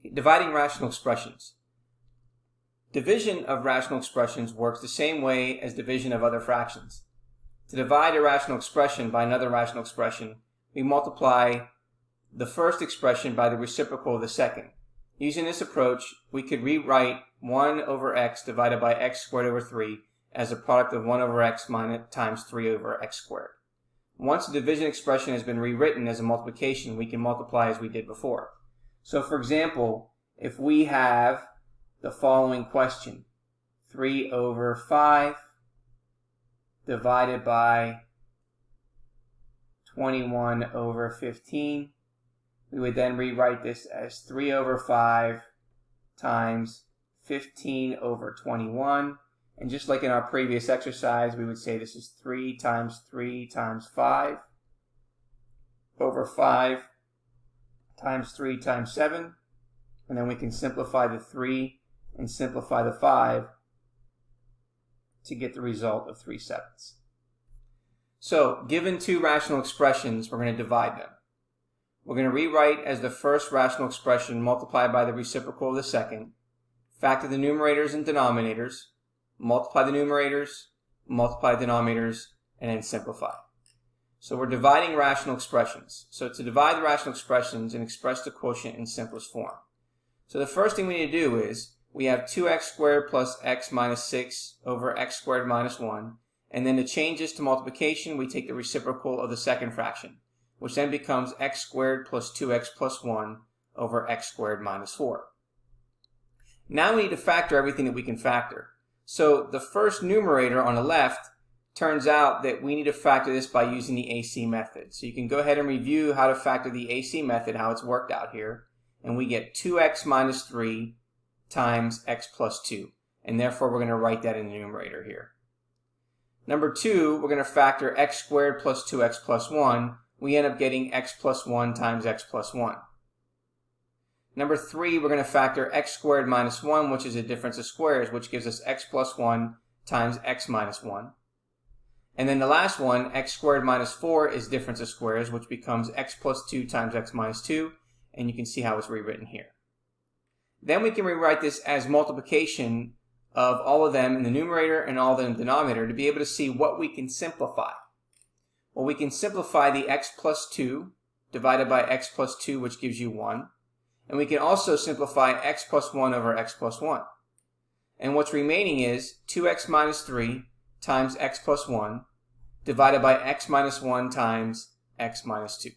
Dividing rational expressions. Division of rational expressions works the same way as division of other fractions. To divide a rational expression by another rational expression, we multiply the first expression by the reciprocal of the second. Using this approach, we could rewrite 1 over x divided by x squared over 3 as a product of 1 over x times 3 over x squared. Once the division expression has been rewritten as a multiplication, we can multiply as we did before. So for example, if we have the following question, 3 over 5 divided by 21 over 15, we would then rewrite this as 3 over 5 times 15 over 21. And just like in our previous exercise, we would say this is 3 times 5 over 5 times 3 times 7. And then we can simplify the 3 and simplify the 5 to get the result of 3/7. So, given two rational expressions, we're going to divide them. We're going to rewrite as the first rational expression multiplied by the reciprocal of the second, factor the numerators and denominators, multiply the numerators, multiply the denominators, and then simplify. So we're dividing rational expressions. So to divide the rational expressions and express the quotient in simplest form. So the first thing we need to do is we have 2x squared plus x minus 6 over x squared minus 1. And then to change this to multiplication, we take the reciprocal of the second fraction, which then becomes x squared plus 2x plus 1 over x squared minus 4. Now we need to factor everything that we can factor. So the first numerator on the left, turns out that we need to factor this by using the AC method. So you can go ahead and review how to factor the AC method, how it's worked out here. And we get 2x minus 3 times x plus 2. And therefore we're going to write that in the numerator here. Number 2, we're going to factor x squared plus 2x plus 1. We end up getting x plus 1 times x plus 1. Number 3, we're going to factor x squared minus 1, which is a difference of squares, which gives us x plus 1 times x minus 1. And then the last one, x squared minus 4, is difference of squares, which becomes x plus 2 times x minus 2. And you can see how it's rewritten here. Then we can rewrite this as multiplication of all of them in the numerator and all of them in the denominator to be able to see what we can simplify. Well, we can simplify the x plus 2 divided by x plus 2, which gives you 1. And we can also simplify x plus 1 over x plus 1. And what's remaining is 2x minus 3 times x plus 1 divided by x minus 1 times x minus 2.